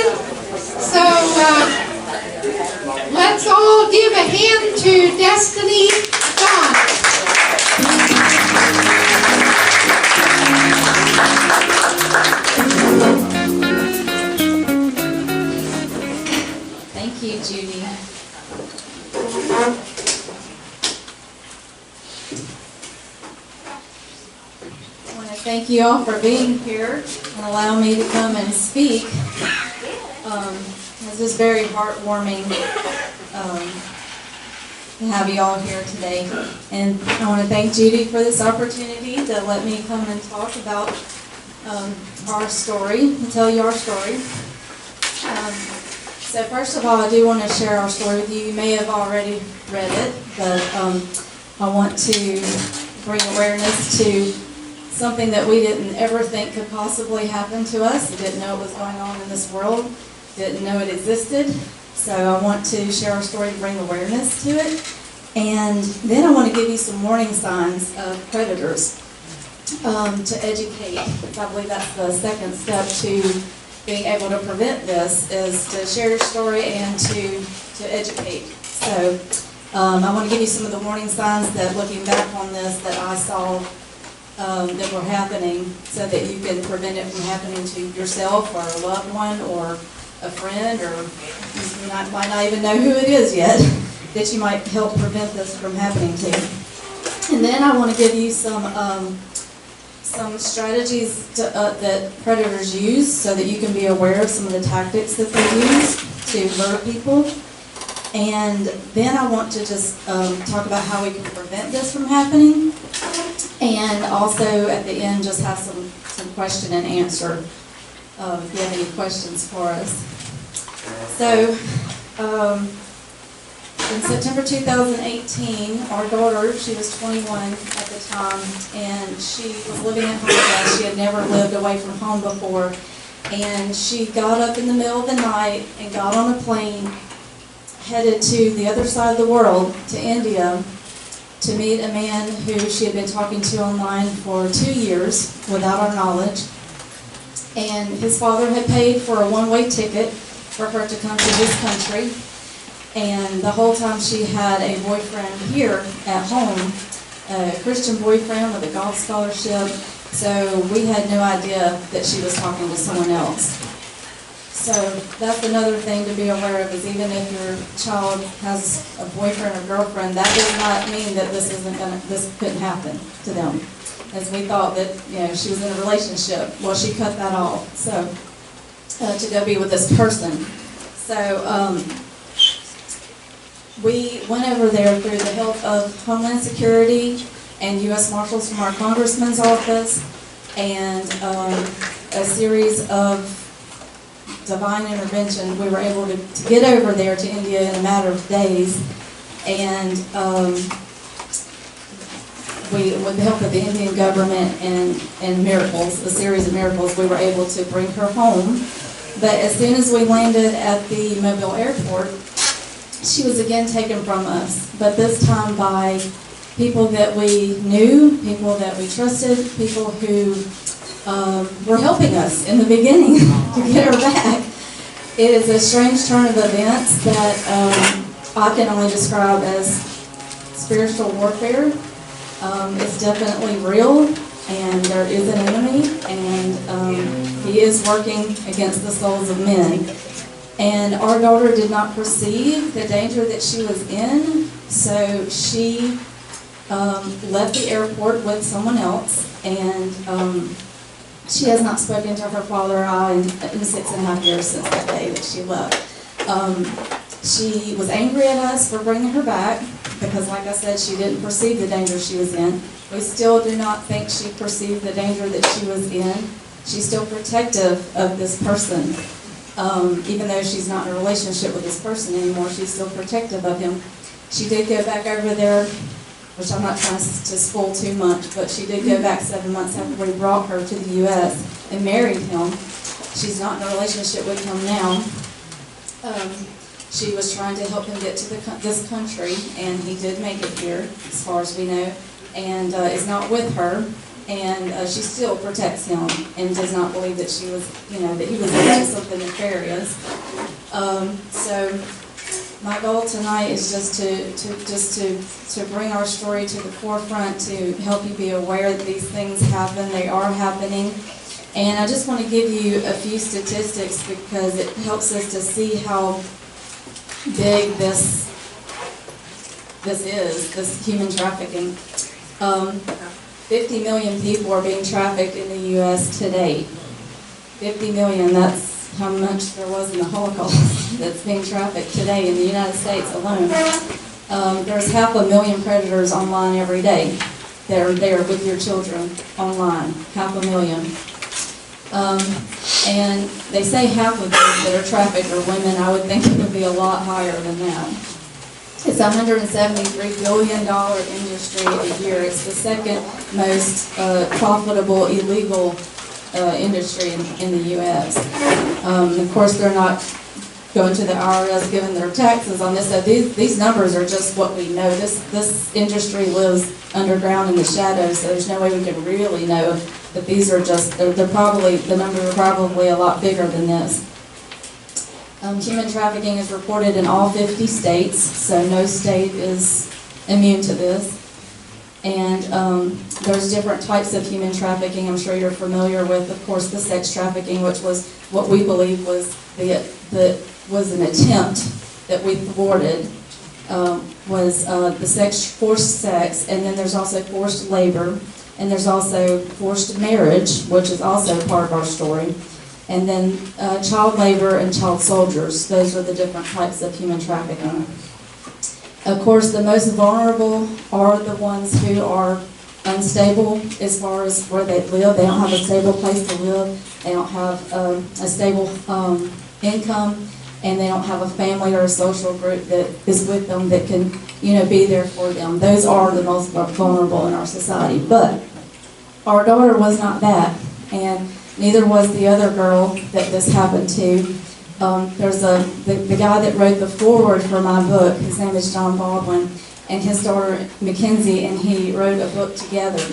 So let's all give a hand to Destiny Dawn. Thank you, Judy. I want to thank you all for being here and allowing me to come and speak. This is very heartwarming to have you all here today. And I want to thank Judy for this opportunity to let me come and talk about our story, and tell you our story. So first of all, I do want to share our story with you. You may have already read it, but I want to bring awareness to something that we didn't ever think could possibly happen to us. We didn't know it was going on in this world, didn't know it existed. So I want to share our story to bring awareness to it. And then I want to give you some warning signs of predators to educate. I believe that's the second step to being able to prevent this, is to share your story and to educate. So I want to give you some of the warning signs that, looking back on this, that I saw that were happening, so that you can prevent it from happening to yourself or a loved one or a friend, or you might not even know who it is yet, that you might help prevent this from happening to you. And then I want to give you some strategies that predators use, so that you can be aware of some of the tactics that they use to lure people. And then I want to just talk about how we can prevent this from happening. And also at the end, just have some question and answer if you have any questions for us. So in September 2018, our daughter, she was 21 at the time, and she was living at home. She had never lived away from home before. And she got up in the middle of the night and got on a plane, headed to the other side of the world, to India, to meet a man who she had been talking to online for 2 years without our knowledge. And his father had paid for a one-way ticket for her to come to his country. And the whole time she had a boyfriend here at home, a Christian boyfriend with a golf scholarship. So we had no idea that she was talking to someone else. So that's another thing to be aware of, is even if your child has a boyfriend or girlfriend, that does not mean that this couldn't happen to them. As we thought that, she was in a relationship. Well, she cut that off. So to go be with this person. So we went over there through the help of Homeland Security and U.S. Marshals from our Congressman's office, and a series of divine intervention. We were able to get over there to India in a matter of days, and with the help of the Indian government and miracles, a series of miracles, we were able to bring her home. But as soon as we landed at the Mobile airport, she was again taken from us, but this time by people that we knew, people that we trusted, people who were helping us in the beginning to get her back. It is a strange turn of events that I can only describe as spiritual warfare. It's definitely real, and there is an enemy, and he is working against the souls of men. And our daughter did not perceive the danger that she was in, so she left the airport with someone else, and she has not spoken to her father or I in 6.5 years since that day that she left. She was angry at us for bringing her back, because like I said, she didn't perceive the danger she was in. We still do not think she perceived the danger that she was in. She's still protective of this person. Even though she's not in a relationship with this person anymore, she's still protective of him. She did go back over there, which I'm not trying to spoil too much, but she did go back 7 months after we brought her to the U.S. and married him. She's not in a relationship with him now. She was trying to help him get to this country, and he did make it here, as far as we know, and is not with her. and she still protects him and does not believe that she was, that he was into something nefarious. So my goal tonight is just to bring our story to the forefront, to help you be aware that these things happen. They are happening. And I just want to give you a few statistics because it helps us to see how big this human trafficking. 50 million people are being trafficked in the U.S. today. 50 million, that's how much there was in the Holocaust that's being trafficked today in the United States alone. There's 500,000 predators online every day. They're there with your children online, 500,000. And they say half of those that are trafficked are women. I would think it would be a lot higher than that. It's a $173 billion industry a year. It's the second most profitable illegal industry in the U.S. Of course, they're not going to the IRS giving their taxes on this. So these numbers are just what we know. This industry lives underground in the shadows, so there's no way we can really know that these are just, the numbers are probably a lot bigger than this. Human trafficking is reported in all 50 states, so no state is immune to this. And there's different types of human trafficking. I'm sure you're familiar with, of course, the sex trafficking, which was what we believe was an attempt that we thwarted, was the forced sex, and then there's also forced labor, and there's also forced marriage, which is also part of our story. And then child labor and child soldiers. Those are the different types of human trafficking. Of course, the most vulnerable are the ones who are unstable as far as where they live. They don't have a stable place to live. They don't have a stable income, and they don't have a family or a social group that is with them that can, be there for them. Those are the most vulnerable in our society. But our daughter was not that, and neither was the other girl that this happened to. There's the guy that wrote the foreword for my book. His name is John Baldwin, and his daughter Mackenzie, and he wrote a book together.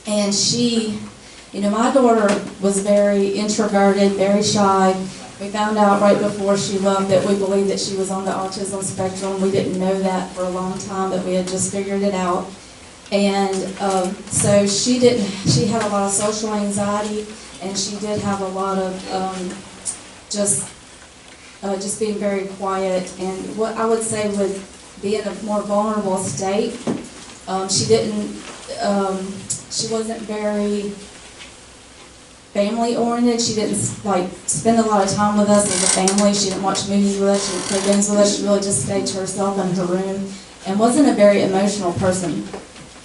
And she, my daughter was very introverted, very shy. We found out right before she left that we believed that she was on the autism spectrum. We didn't know that for a long time, but we had just figured it out. And so she had a lot of social anxiety, and she did have a lot of just being very quiet. And what I would say would be in a more vulnerable state. She wasn't very family oriented. She didn't spend a lot of time with us as a family. She didn't watch movies with us. She didn't play games with us. She really just stayed to herself in her room and wasn't a very emotional person.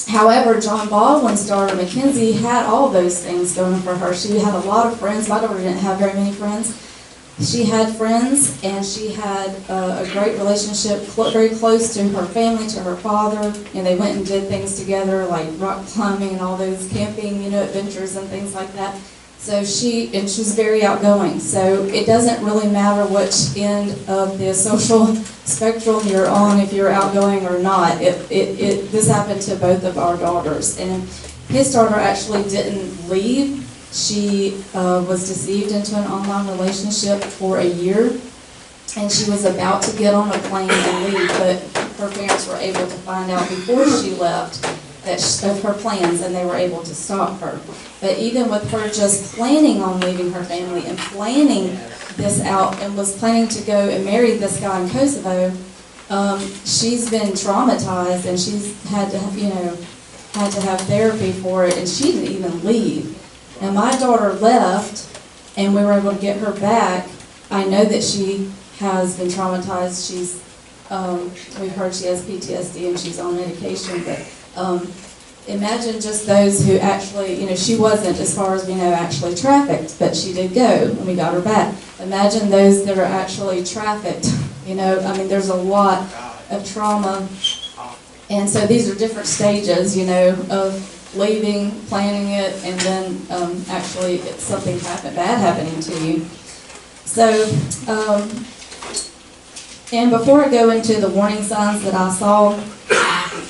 However, John Baldwin's daughter, Mackenzie, had all those things going for her. She had a lot of friends. My daughter didn't have very many friends. She had friends, and she had a great relationship, very close to her family, to her father. They went and did things together, like rock climbing and all those camping, adventures and things like that. So she was very outgoing. So it doesn't really matter which end of the social spectrum you're on, if you're outgoing or not. This happened to both of our daughters. And his daughter actually didn't leave. She was deceived into an online relationship for a year. And she was about to get on a plane and leave, but her parents were able to find out before she left of her plans, and they were able to stop her. But even with her just planning on leaving her family and planning this out and was planning to go and marry this guy in Kosovo, she's been traumatized, and she's had to have therapy for it, and she didn't even leave. And my daughter left, and we were able to get her back. I know that she has been traumatized. We've heard she has PTSD and she's on medication, but imagine just those who actually, she wasn't, as far as we know, actually trafficked, but she did go and we got her back. Imagine those that are actually trafficked. There's a lot of trauma. And so these are different stages, of leaving, planning it, and then actually something bad happening to you. So, and before I go into the warning signs that I saw,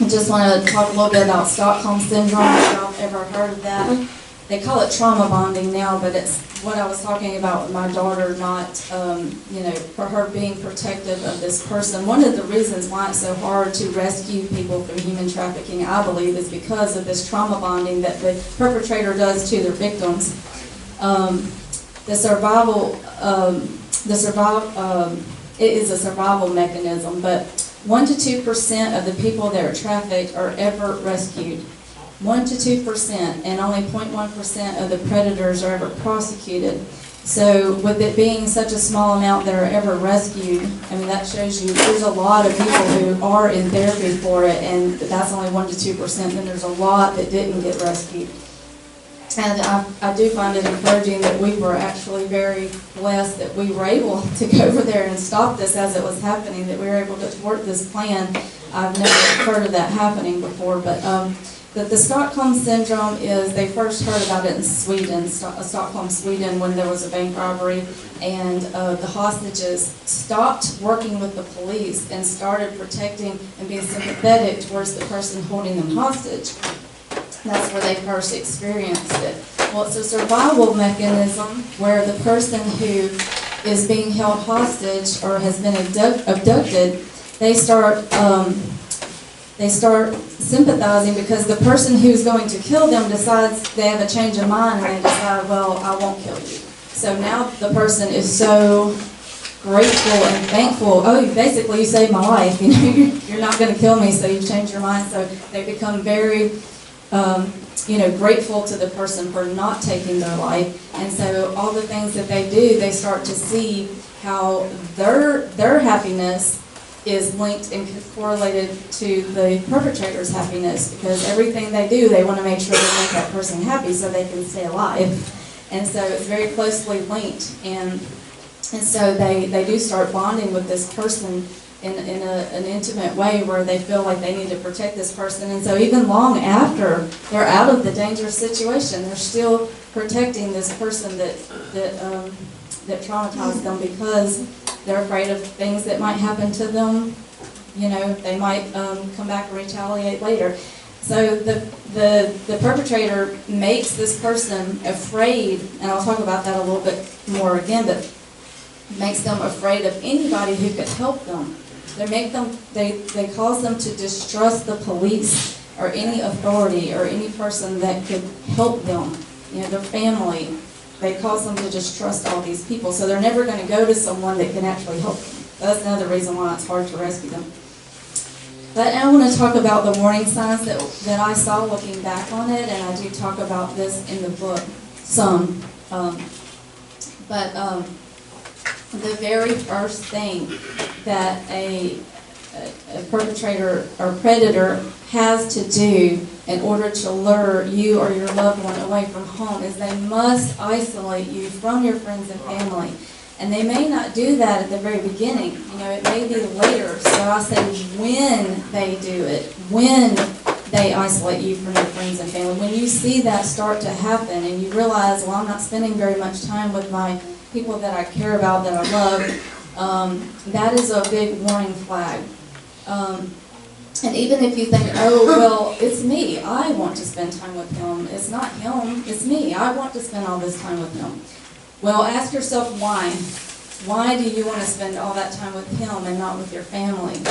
I just want to talk a little bit about Stockholm Syndrome, if y'all ever heard of that. They call it trauma bonding now, but it's what I was talking about with my daughter, not, for her being protective of this person. One of the reasons why it's so hard to rescue people from human trafficking, I believe, is because of this trauma bonding that the perpetrator does to their victims. It is a survival mechanism, but 1 to 2% of the people that are trafficked are ever rescued. 1 to 2%, and only 0.1% of the predators are ever prosecuted. So with it being such a small amount that are ever rescued, I mean, that shows you there's a lot of people who are in therapy for it, and that's only 1 to 2%, and there's a lot that didn't get rescued. And I do find it encouraging that we were actually very blessed that we were able to go over there and stop this as it was happening, that we were able to thwart this plan. I've never heard of that happening before, but the Stockholm Syndrome is, they first heard about it in Sweden, Stockholm, Sweden, when there was a bank robbery, and the hostages stopped working with the police and started protecting and being sympathetic towards the person holding them hostage. That's where they first experienced it. Well, it's a survival mechanism where the person who is being held hostage or has been abducted, they start sympathizing because the person who's going to kill them decides they have a change of mind and they decide, well, I won't kill you. So now the person is so grateful and thankful. Oh, basically you saved my life. You're not going to kill me, so you've changed your mind. So they become very grateful to the person for not taking their life. And so all the things that they do, they start to see how their happiness is linked and correlated to the perpetrator's happiness, because everything they do, they want to make sure they make that person happy so they can stay alive. And so it's very closely linked. And so they do start bonding with this person in an intimate way where they feel like they need to protect this person. And so even long after they're out of the dangerous situation, they're still protecting this person that traumatized them, because they're afraid of things that might happen to them. They might come back and retaliate later. So the perpetrator makes this person afraid, and I'll talk about that a little bit more again, but makes them afraid of anybody who could help them. They cause them to distrust the police or any authority or any person that could help them. Their family. They cause them to distrust all these people. So they're never going to go to someone that can actually help them. That's another reason why it's hard to rescue them. But I want to talk about the warning signs that I saw looking back on it, and I do talk about this in the book some. The very first thing that a perpetrator or predator has to do in order to lure you or your loved one away from home is they must isolate you from your friends and family. And they may not do that at the very beginning. It may be later. So I say when they do it, when they isolate you from your friends and family, when you see that start to happen and you realize, well, I'm not spending very much time with my people that I care about, that I love, that is a big warning flag. And even if you think, oh, well, it's me, I want to spend time with him. It's not him, it's me. I want to spend all this time with him. Well, ask yourself why. Why do you want to spend all that time with him and not with your family?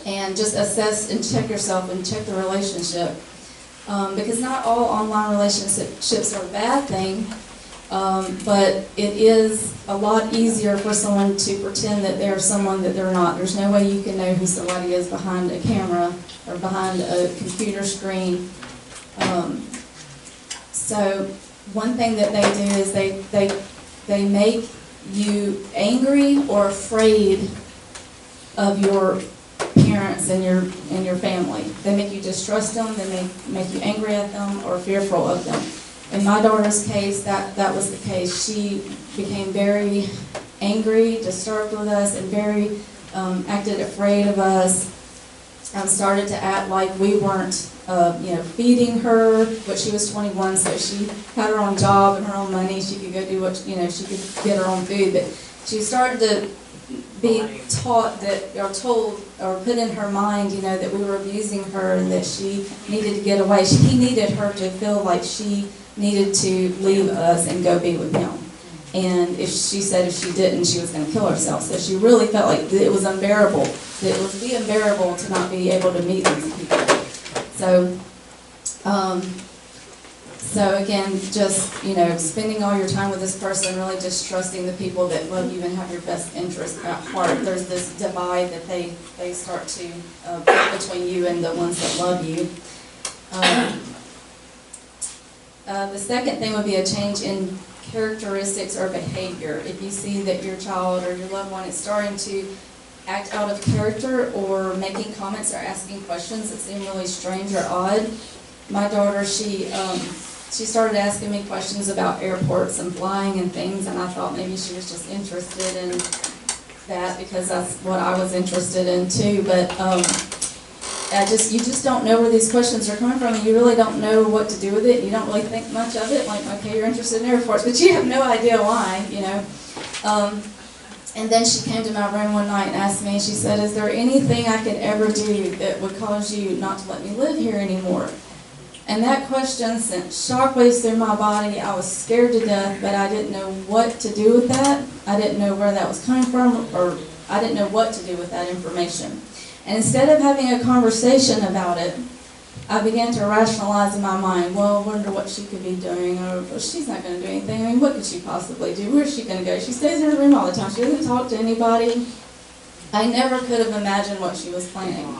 And just assess and check yourself and check the relationship. Because not all online relationships are a bad thing. But it is a lot easier for someone to pretend that they're someone that they're not. There's no way you can know who somebody is behind a camera or behind a computer screen. So one thing that they do is they make you angry or afraid of your parents and your family. They make you distrust them. They make you angry at them or fearful of them. In my daughter's case, that was the case. She became very angry, disturbed with us, and very acted afraid of us. Started to act like we weren't, feeding her. But she was 21, so she had her own job and her own money. She could go do what, she could get her own food. But she started to be taught that, or told, or put in her mind, you know, that we were abusing her and that she needed to get away. He needed her to feel like she needed to leave us and go be with him. And if she said if she didn't, she was going to kill herself. So she really felt like it was unbearable. That it would be unbearable to not be able to meet these people. So, so again, just, you know, spending all your time with this person, really just trusting the people that love you and have your best interest at heart. There's this divide that they start to put between you and the ones that love you. The second thing would be a change in characteristics or behavior. If you see that your child or your loved one is starting to act out of character or making comments or asking questions that seem really strange or odd. My daughter, she started asking me questions about airports and flying and things, and I thought maybe she was just interested in that because that's what I was interested in too. But you just don't know where these questions are coming from, and you really don't know what to do with it. You don't really think much of it. Like, okay, you're interested in airports, but you have no idea why, you know. And then she came to my room one night and asked me, she said, is there anything I could ever do that would cause you not to let me live here anymore? And that question sent shockwaves through my body. I was scared to death, but I didn't know what to do with that. I didn't know where that was coming from, or I didn't know what to do with that information. And instead of having a conversation about it, I began to rationalize in my mind, well, I wonder what she could be doing, or well, she's not going to do anything. I mean, what could she possibly do? Where's she going to go? She stays in her room all the time. She doesn't talk to anybody. I never could have imagined what she was planning.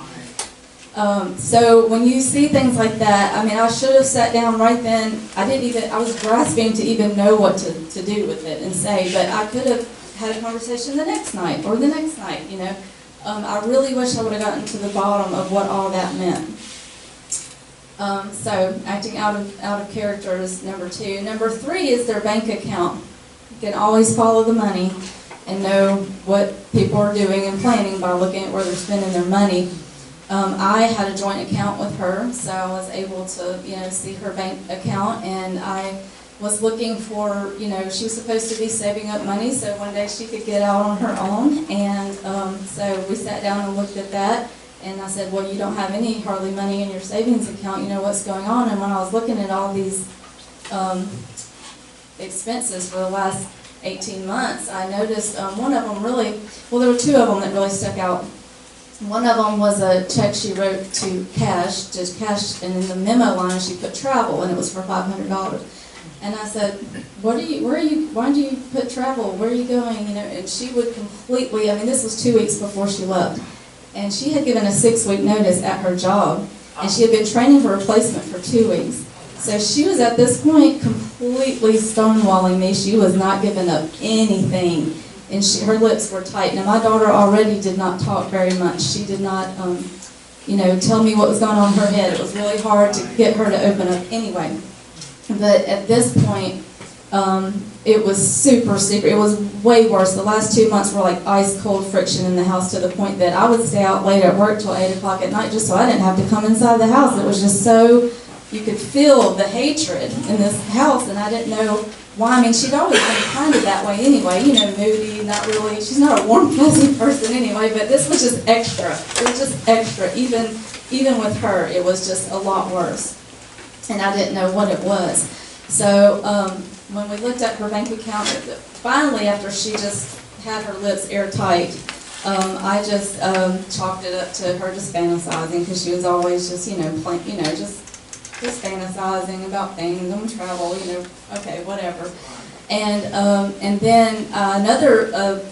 So when you see things like that, I mean, I should have sat down right then. I was grasping to even know what to do with it and say, but I could have had a conversation the next night or the next night, you know. I really wish I would have gotten to the bottom of what all that meant. So acting out of character is number 2. Number 3 is their bank account. You can always follow the money and know what people are doing and planning by looking at where they're spending their money. I had a joint account with her, so I was able to, you know, see her bank account, and I was looking for, you know, she was supposed to be saving up money so one day she could get out on her own, and so we sat down and looked at that, and I said, well, you don't have any hardly money in your savings account, you know what's going on? And when I was looking at all these expenses for the last 18 months, I noticed one of them really, well, there were 2 of them that really stuck out. One of them was a check she wrote to cash, and in the memo line she put travel, and it was for $500. And I said, why do you put travel? Where are you going? You know, and she would completely, I mean, this was 2 weeks before she left. And she had given a 6-week notice at her job, and she had been training for replacement for 2 weeks. So she was at this point completely stonewalling me. She was not giving up anything, and her lips were tight. Now, my daughter already did not talk very much. She did not, you know, tell me what was going on in her head. It was really hard to get her to open up anyway. But at this point, it was super secret. It was way worse. The last 2 months were like ice cold friction in the house, to the point that I would stay out late at work till 8 o'clock at night just so I didn't have to come inside the house. It was just so, you could feel the hatred in this house, and I didn't know why. I mean, she'd always been kind of that way anyway, you know, moody, not really, she's not a warm, fuzzy person anyway, but this was just extra. It was just extra. Even with her, it was just a lot worse. And I didn't know what it was. So when we looked at her bank account, finally, after she just had her lips airtight, I just chalked it up to her just fantasizing, because she was always just, just fantasizing about things and travel, okay, whatever. And then another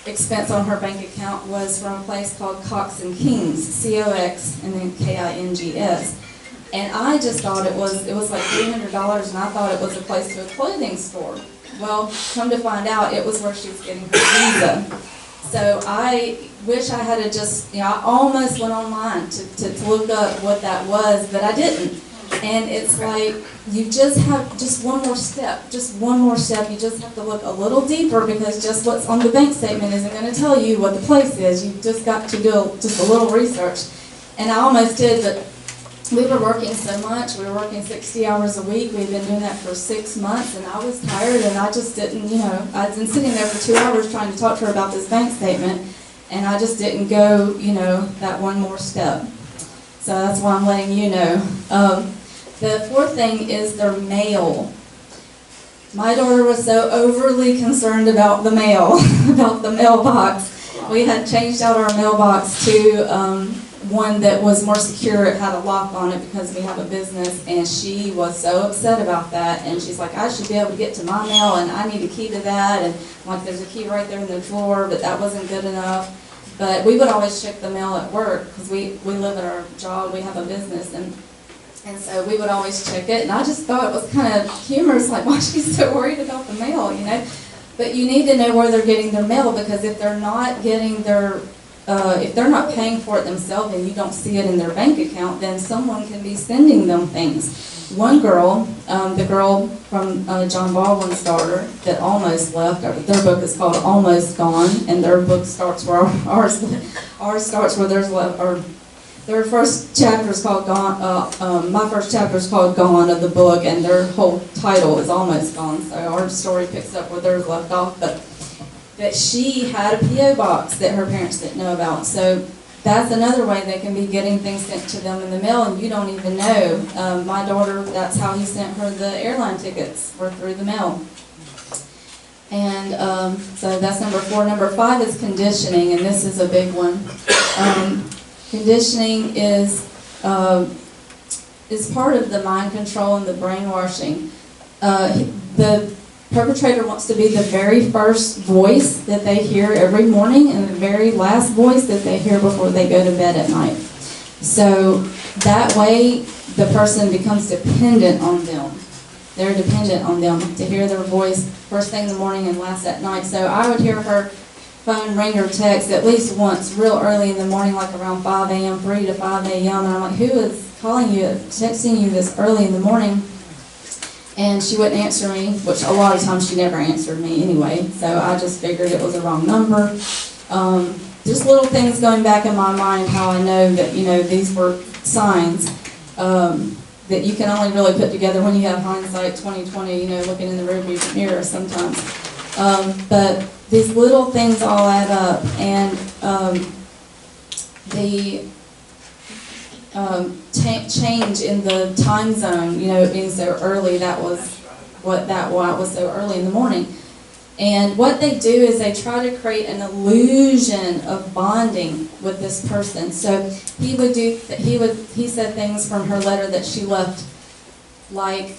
expense on her bank account was from a place called Cox and Kings, C-O-X and then K-I-N-G-S. And I just thought it was like $300, and I thought it was a place to a clothing store. Well, come to find out, it was where she was getting her visa. So I wish I had just, I almost went online to look up what that was, but I didn't. And it's like, you just have just one more step. You just have to look a little deeper, because just what's on the bank statement isn't going to tell you what the place is. You've just got to do just a little research. And I almost did, but we were working so much. We were working 60 hours a week. We had been doing that for 6 months, and I was tired, and I just didn't, I'd been sitting there for 2 hours trying to talk to her about this bank statement, and I just didn't go, that one more step. So that's why I'm letting you know. The fourth thing is their mail. My daughter was so overly concerned about the mail, about the mailbox. We had changed out our mailbox to one that was more secure. It had a lock on it because we have a business, and she was so upset about that. And she's like, I should be able to get to my mail, and I need a key to that. And like, there's a key right there in the drawer, but that wasn't good enough. But we would always check the mail at work because we live at our job, we have a business, and so we would always check it. And I just thought it was kind of humorous, like, why she's so worried about the mail, But you need to know where they're getting their mail, because if they're not getting their if they're not paying for it themselves and you don't see it in their bank account, then someone can be sending them things. One girl, the girl from John Baldwin's daughter that almost left, their book is called Almost Gone, and their book starts where ours starts where theirs left, or their first chapter is called Gone, my first chapter is called Gone of the book, and their whole title is Almost Gone, so our story picks up where theirs left off, but that she had a P.O. box that her parents didn't know about. So that's another way they can be getting things sent to them in the mail, and you don't even know. My daughter, that's how he sent her the airline tickets, were through the mail. And so that's number 4. Number 5 is conditioning, and this is a big one. Conditioning is part of the mind control and the brainwashing. The perpetrator wants to be the very first voice that they hear every morning and the very last voice that they hear before they go to bed at night. So that way the person becomes dependent on them. They're dependent on them to hear their voice first thing in the morning and last at night. So I would hear her phone ring or text at least once real early in the morning, like around 5 a.m., 3 to 5 a.m. And I'm like, who is calling you, texting you this early in the morning? And she wouldn't answer me, which a lot of times she never answered me anyway, so I just figured it was a wrong number. Just little things going back in my mind, how I know that, these were signs that you can only really put together when you have hindsight 20/20, looking in the rearview mirror sometimes. But these little things all add up, and the change in the time zone, it being so early, that was why it was so early in the morning. And what they do is they try to create an illusion of bonding with this person. So he said things from her letter that she left, like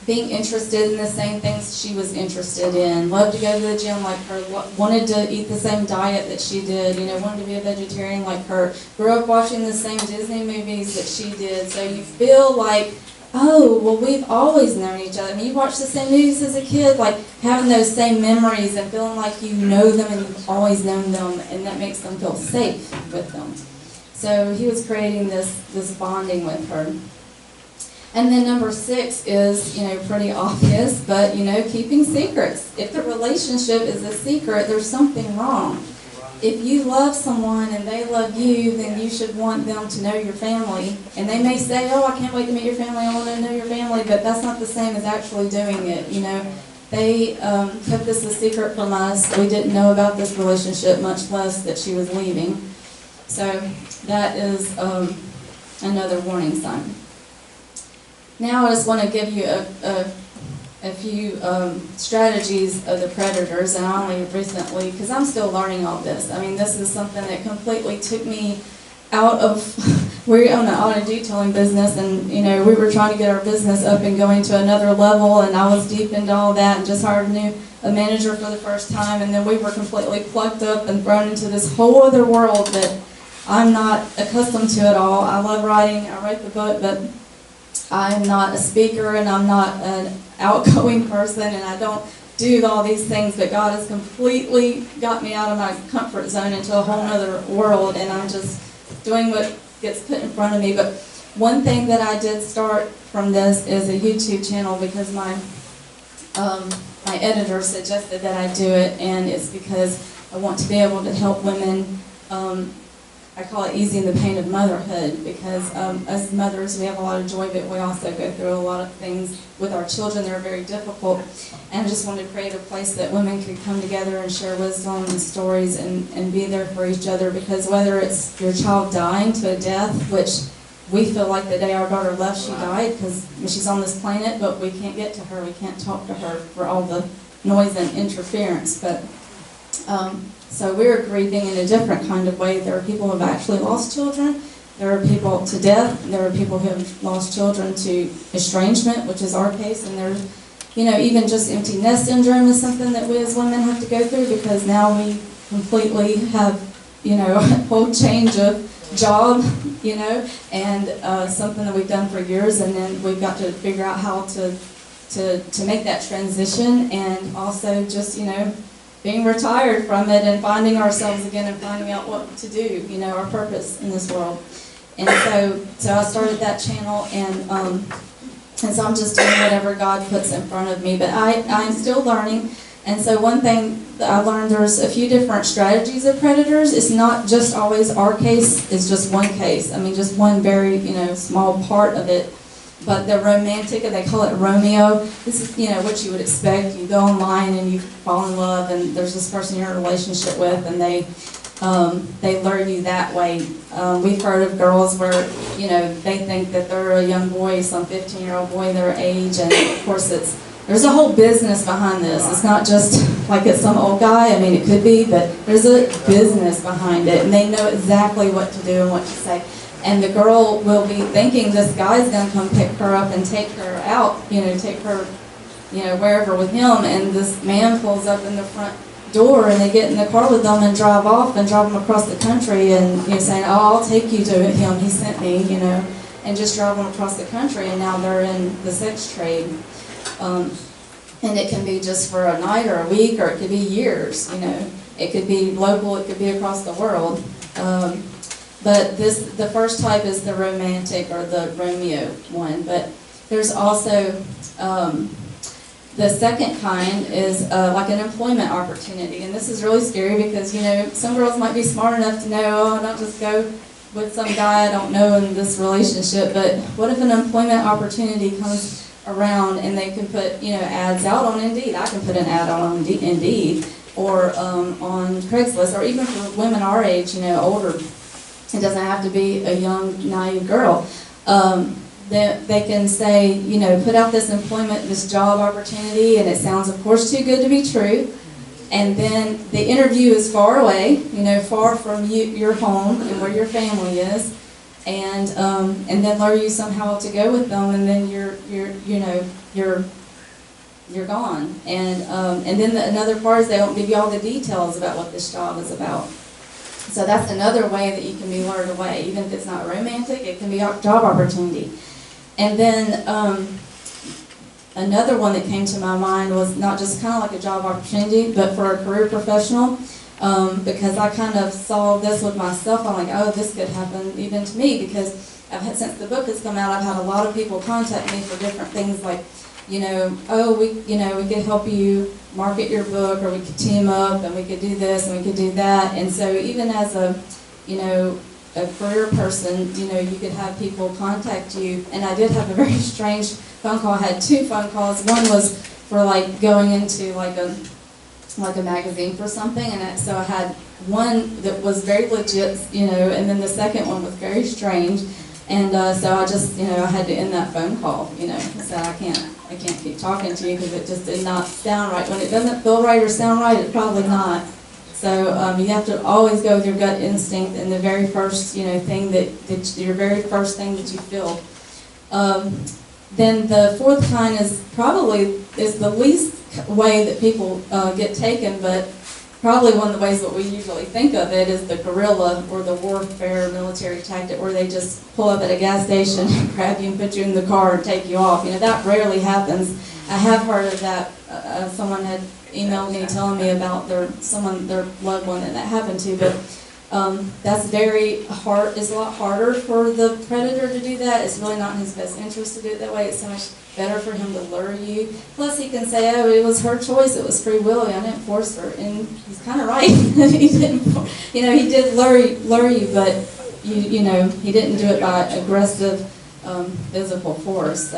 being interested in the same things she was interested in, loved to go to the gym like her, wanted to eat the same diet that she did, wanted to be a vegetarian like her, grew up watching the same Disney movies that she did. So you feel like, oh, well, we've always known each other. I mean, you watched the same movies as a kid, like having those same memories and feeling like you know them and you've always known them, and that makes them feel safe with them. So he was creating this bonding with her. And then number 6 is, pretty obvious, but, keeping secrets. If the relationship is a secret, there's something wrong. If you love someone and they love you, then you should want them to know your family. And they may say, oh, I can't wait to meet your family, I want to know your family, but that's not the same as actually doing it, They kept this a secret from us. We didn't know about this relationship, much less that she was leaving. So that is another warning sign. Now I just want to give you a few strategies of the predators, and I only recently, because I'm still learning all this. I mean, this is something that completely took me out of, we're on the auto detailing business, and we were trying to get our business up and going to another level, and I was deep into all that and just hired a manager for the first time, and then we were completely plucked up and thrown into this whole other world that I'm not accustomed to at all. I love writing, I write the book, but I'm not a speaker, and I'm not an outgoing person, and I don't do all these things, but God has completely got me out of my comfort zone into a whole other world, and I'm just doing what gets put in front of me. But one thing that I did start from this is a YouTube channel, because my editor suggested that I do it, and it's because I want to be able to help women I call it easing the pain of motherhood, because as mothers, we have a lot of joy, but we also go through a lot of things with our children that are very difficult. And I just wanted to create a place that women could come together and share wisdom and stories and be there for each other, because whether it's your child dying to a death, which we feel like the day our daughter left, she died because she's on this planet, but we can't get to her, we can't talk to her for all the noise and interference. But so we're grieving in a different kind of way. There are people who have actually lost children. There are people to death. There are people who have lost children to estrangement, which is our case. And there's, even just empty nest syndrome is something that we as women have to go through, because now we completely have, a whole change of job, and something that we've done for years, and then we've got to figure out how to make that transition, and also just, being retired from it and finding ourselves again and finding out what to do, our purpose in this world. And so I started that channel, and so I'm just doing whatever God puts in front of me. But I'm still learning. And so one thing that I learned, there's a few different strategies of predators. It's not just always our case, it's just one case. I mean, just one very, small part of it. But the romantic, they call it Romeo. This is, what you would expect. You go online and you fall in love, and there's this person you're in a relationship with, and they lure you that way. We've heard of girls where, they think that they're a young boy, some 15-year-old boy their age, and of course there's a whole business behind this. It's not just like it's some old guy. I mean, it could be, but there's a business behind it, and they know exactly what to do and what to say. And the girl will be thinking this guy's going to come pick her up and take her out, take her, wherever with him. And this man pulls up in the front door, and they get in the car with them and drive off and drive them across the country, and saying, "Oh, I'll take you to him. He sent me," and just drive them across the country. And now they're in the sex trade. And it can be just for a night or a week, or it could be years. It could be local. It could be across the world. But the first type is the romantic, or the Romeo one. But there's also the second kind is like an employment opportunity. And this is really scary because, some girls might be smart enough to know, don't just go with some guy I don't know in this relationship. But what if an employment opportunity comes around and they can put, ads out on Indeed? I can put an ad on Indeed, or on Craigslist, or even for women our age, older. It doesn't have to be a young, naive girl. They can say, put out this employment, this job opportunity, and it sounds, of course, too good to be true. And then the interview is far away, far from your home and where your family is, and then lure you somehow to go with them, and then you're gone. And then another part is they won't give you all the details about what this job is about. So that's another way that you can be lured away. Even if it's not romantic, it can be a job opportunity. And then another one that came to my mind was not just kind of like a job opportunity, but for a career professional, because I kind of saw this with myself. I'm like, oh, this could happen even to me, because since the book has come out, I've had a lot of people contact me for different things, like, oh, we could help you market your book, or we could team up, and we could do this, and we could do that. And so even as a career person, you could have people contact you. And I did have a very strange phone call. I had two phone calls. One was for like going into like a magazine for something, and so I had one that was very legit, and then the second one was very strange. And so I just, I had to end that phone call, I said, I can't keep talking to you, because it just did not sound right. When it doesn't feel right or sound right, it's probably not. So you have to always go with your gut instinct, and the very first, thing your very first thing that you feel. Then the fourth kind is the least way that people get taken, but probably one of the ways that we usually think of it is the guerrilla, or the warfare military tactic, where they just pull up at a gas station, grab you and put you in the car and take you off. That rarely happens. I have heard of that. Someone had emailed me telling me about their loved one that happened to, but That's very hard. It's a lot harder for the predator to do that. It's really not in his best interest to do it that way. It's so much better for him to lure you. Plus, he can say, "Oh, it was her choice. It was free will. I didn't force her." And he's kind of right. He didn't, he did lure you, but he didn't do it by aggressive physical force.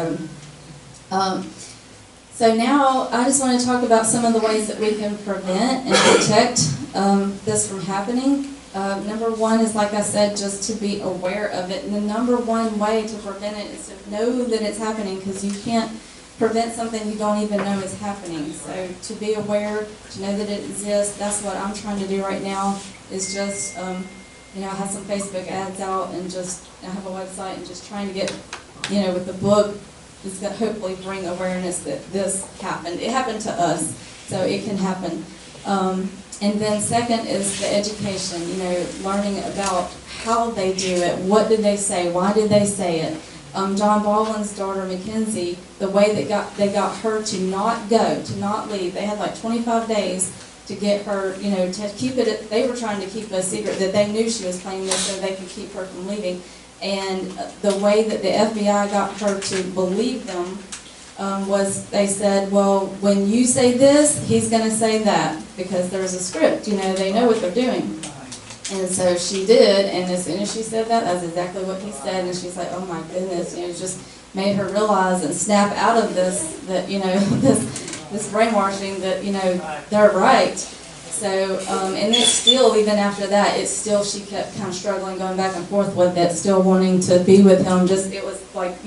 So now I just want to talk about some of the ways that we can prevent and protect this from happening. Number one is, like I said, just to be aware of it. And the number one way to prevent it is to know that it's happening, because you can't prevent something you don't even know is happening. So to be aware, to know that it exists, that's what I'm trying to do right now, is just, I have some Facebook ads out, and I have a website, and just trying to get, with the book, is going to hopefully bring awareness that this happened. It happened to us, so it can happen. And then second is the education, learning about how they do it, what did they say, why did they say it. John Baldwin's daughter, Mackenzie, the way that they got her to not go, to not leave, they had like 25 days to get her, to keep it, they were trying to keep a secret that they knew she was playing this so they could keep her from leaving. And the way that the FBI got her to believe them was they said, well, when you say this, he's going to say that, because there's a script, they know what they're doing. And so she did, and as soon as she said that, that's exactly what he said, and she's like, oh my goodness, it just made her realize and snap out of this, that, this brainwashing that, they're right. So, and it's still, even after that, she kept kind of struggling, going back and forth with it, still wanting to be with him. It was like,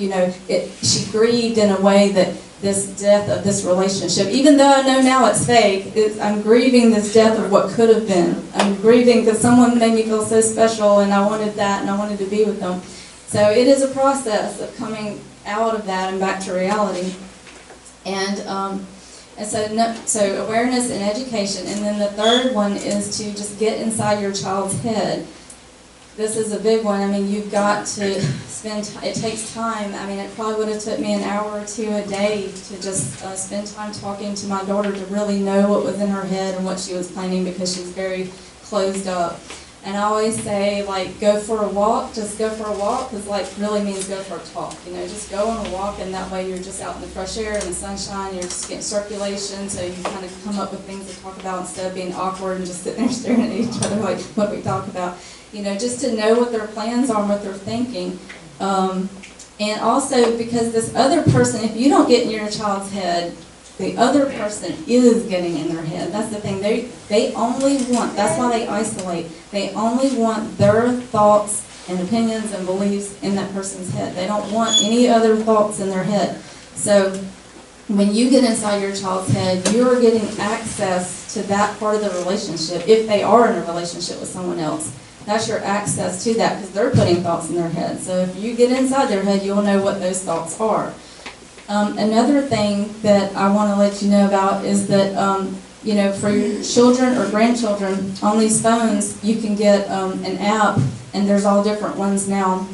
she grieved in a way that this death of this relationship, even though I know now it's fake, I'm grieving this death of what could have been. I'm grieving because someone made me feel so special, and I wanted that, and I wanted to be with them. So it is a process of coming out of that and back to reality. And so awareness and education. And then the third one is to just get inside your child's head. This is a big one. You've got to it takes time. It probably would have took me an hour or two a day to just spend time talking to my daughter to really know what was in her head and what she was planning, because she's very closed up. And I always say, go for a walk, just go for a walk, because really means go for a talk. Just go on a walk, and that way you're just out in the fresh air and the sunshine, you're just getting circulation, so you kind of come up with things to talk about instead of being awkward and just sitting there staring at each other like what we talk about. Just to know what their plans are and what they're thinking. And also, because this other person, if you don't get in your child's head, the other person is getting in their head. That's the thing. They only want, that's why they isolate. They only want their thoughts and opinions and beliefs in that person's head. They don't want any other thoughts in their head. So when you get inside your child's head, you're getting access to that part of the relationship, if they are in a relationship with someone else. That's your access to that, because they're putting thoughts in their head. So if you get inside their head, you'll know what those thoughts are. Another thing that I want to let you know about is that, for your children or grandchildren, on these phones, you can get an app, and there's all different ones now.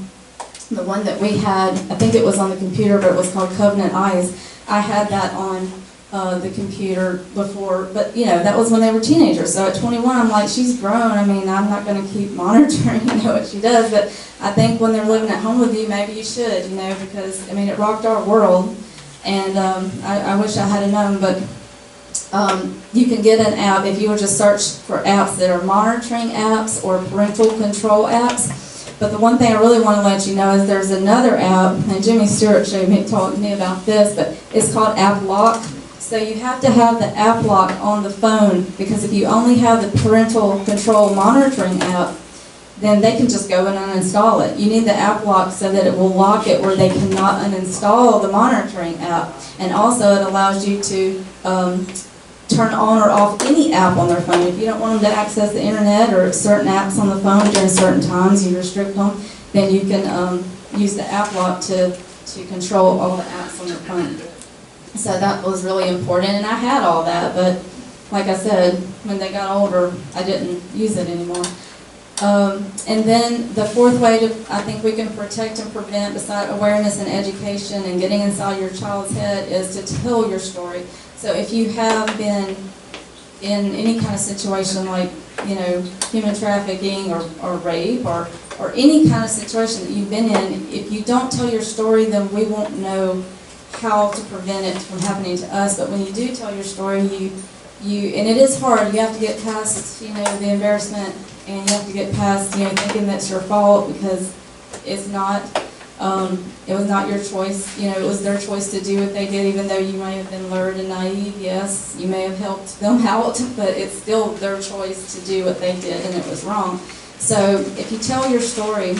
The one that we had, I think it was on the computer, but it was called Covenant Eyes. I had that on the computer before, but that was when they were teenagers. So at 21, I'm like, she's grown. I'm not going to keep monitoring, what she does. But I think when they're living at home with you, maybe you should, because it rocked our world, and I wish I had known. But you can get an app if you would just search for apps that are monitoring apps or parental control apps. But the one thing I really want to let you know is there's another app, and Jimmy Stewart told me about this, but it's called App Lock. So you have to have the app lock on the phone, because if you only have the parental control monitoring app, then they can just go and uninstall it. You need the app lock so that it will lock it where they cannot uninstall the monitoring app. And also it allows you to turn on or off any app on their phone. If you don't want them to access the internet or certain apps on the phone during certain times, you restrict them, then you can use the app lock to control all the apps on their phone. So that was really important, and I had all that, but like I said, when they got older, I didn't use it anymore. And then the fourth way I think we can protect and prevent, beside awareness and education and getting inside your child's head, is to tell your story. So if you have been in any kind of situation like human trafficking or rape or any kind of situation that you've been in, if you don't tell your story, then we won't know how to prevent it from happening to us. But when you do tell your story, and it is hard, you have to get past, the embarrassment, and you have to get past, thinking that's your fault, because it's not, it was not your choice, it was their choice to do what they did, even though you may have been lured and naive, yes, you may have helped them out, but it's still their choice to do what they did, and it was wrong. So if you tell your story,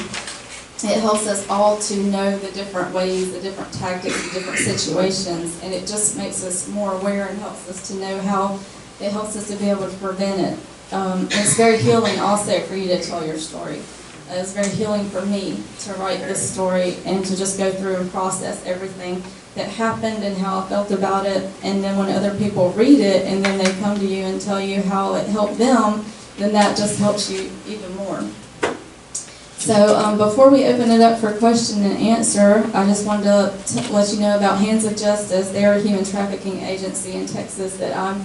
it helps us all to know the different ways, the different tactics, the different situations, and it just makes us more aware and helps us to know how, it helps us to be able to prevent it. It's very healing also for you to tell your story. It's very healing for me to write this story and to just go through and process everything that happened and how I felt about it, and then when other people read it and then they come to you and tell you how it helped them, then that just helps you even more. So before we open it up for question and answer, I just wanted to let you know about Hands of Justice. They're a human trafficking agency in Texas that I'm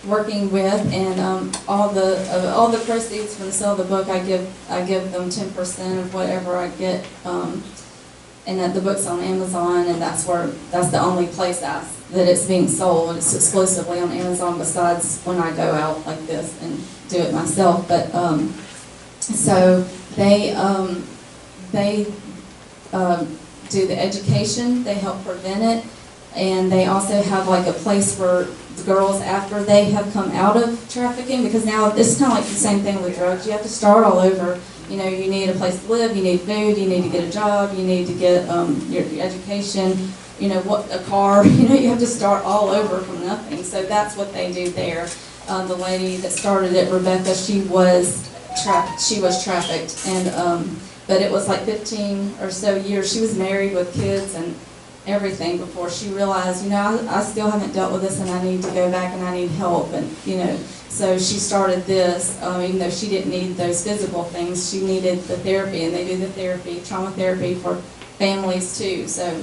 working with, and all the proceeds from the sale of the book, I give them 10% of whatever I get, and that the book's on Amazon, and that's the only place that it's being sold. It's exclusively on Amazon, besides when I go out like this and do it myself. But so they do the education, they help prevent it, and they also have like a place for the girls after they have come out of trafficking, because now it's kind of like the same thing with drugs. You have to start all over. You need a place to live, you need food, you need to get a job, you need to get your education, a car, you have to start all over from nothing. So that's what they do there. The lady that started it, Rebecca, she was trafficked, and but it was like 15 or so years. She was married with kids and everything before she realized, I still haven't dealt with this, and I need to go back and I need help, and so she started this, even though she didn't need those physical things, she needed the therapy, and they do the therapy, trauma therapy for families too. So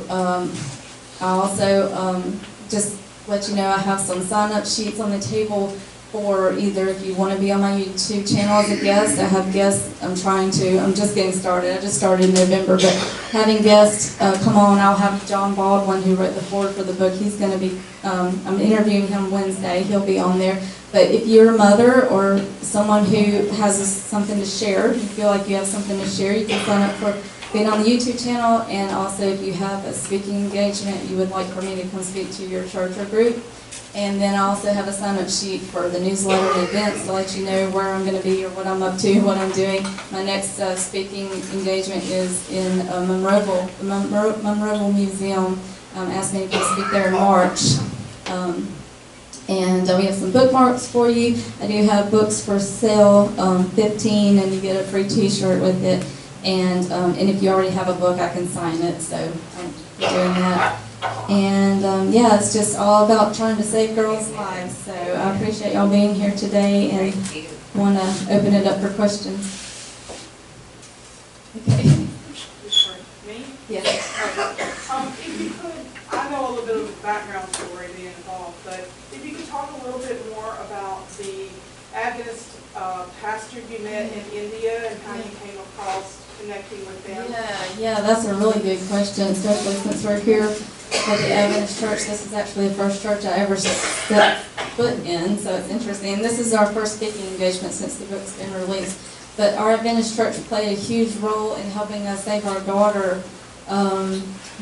I also just let you know, I have some sign-up sheets on the table for either if you want to be on my YouTube channel as a guest. I have guests. I'm just getting started. I just started in November, but having guests come on. I'll have John Baldwin, who wrote the foreword for the book. He's going to be, I'm interviewing him Wednesday. He'll be on there. But if you're a mother or someone who has something to share, you feel like you have something to share, you can sign up for being on the YouTube channel. And also, if you have a speaking engagement you would like for me to come speak to your church or group. And then I also have a sign-up sheet for the newsletter and events to let you know where I'm going to be or what I'm up to, what I'm doing. My next speaking engagement is in Monroeville. The Monroeville Museum asked me to speak there in March. And we have some bookmarks for you. I do have books for sale, 15, and you get a free t-shirt with it. And if you already have a book, I can sign it, so I'm doing that. And yeah, it's just all about trying to save girls' lives. So I appreciate y'all being here today, and want to open it up for questions. Okay. Me? Yes. If you could, I know a little bit of the background story being involved, but if you could talk a little bit more about the Adventist pastor you met in India and how you came across connecting with them. Yeah, that's a really good question, especially since we're here at the Adventist Church. This is actually the first church I ever stepped foot in, so it's interesting. And this is our first speaking engagement since the book's been released. But our Adventist Church played a huge role in helping us save our daughter.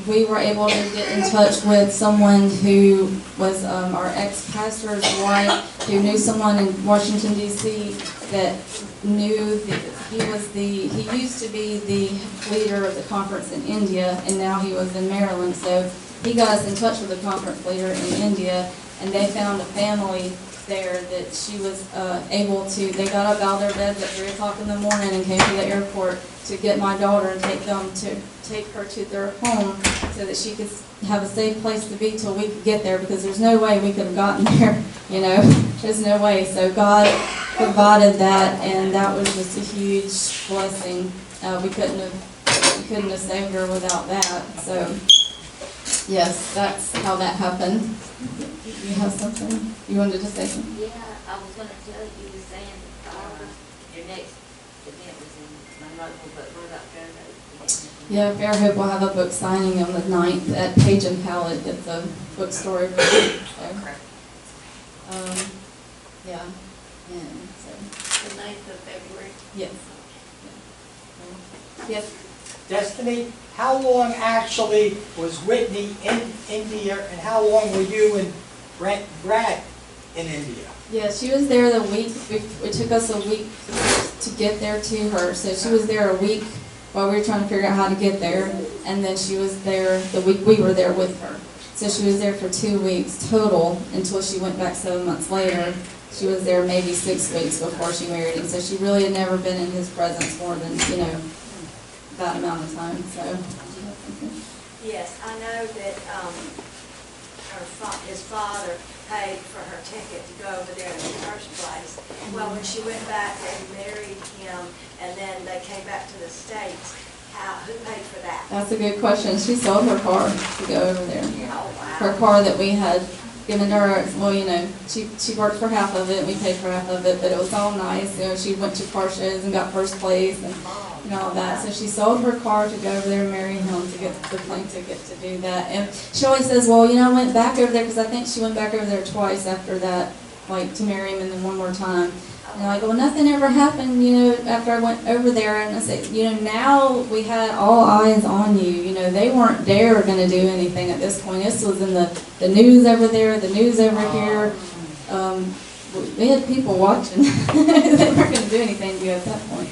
We were able to get in touch with someone who was our ex-pastor's wife, who knew someone in Washington, D.C. that knew that he used to be the leader of the conference in India, and now he was in Maryland. So he got us in touch with the conference leader in India, and they found a family there that she was able to, they got up out of their beds at 3 o'clock in the morning and came to the airport to get my daughter and take her to their home so that she could have a safe place to be till we could get there, because there's no way we could have gotten there, there's no way. So God provided that, and that was just a huge blessing. We couldn't have saved her without that. So yes, that's how that happened. You have something you wanted to say? Something? Yeah, I was gonna tell you, was saying, your next event was in Monroe, but what about Fairhope? Yeah, Fairhope will have a book signing on the 9th at Page and Palette. It's a bookstore. Yeah, and so. The 9th of February. Yes. Yes. Destiny, how long actually was Whitney in India, and how long were you and Brad in India? Yeah, she was there the week, it took us a week to get there to her, so she was there a week while we were trying to figure out how to get there, and then she was there the week we were there with her. So she was there for 2 weeks total until she went back 7 months later. She was there maybe 6 weeks before she married him, so she really had never been in his presence more than, that amount of time, so. Yes, I know that his father paid for her ticket to go over there in the first place. Well, when she went back and married him, and then they came back to the States, who paid for that? That's a good question. She sold her car to go over there. Oh, wow. Her car that we had given to her, well, she worked for half of it, we paid for half of it, but it was all nice. She went to car shows and got first place and all that. So she sold her car to go over there and marry him to get the plane ticket to do that. And she always says, well, I went back over there because I think she went back over there twice after that, like to marry him and then one more time. And I'm like, well, nothing ever happened, after I went over there. And I said, now we had all eyes on you. They weren't there going to do anything at this point. This was in the news over there, the news over here. We had people watching. They weren't going to do anything to you at that point.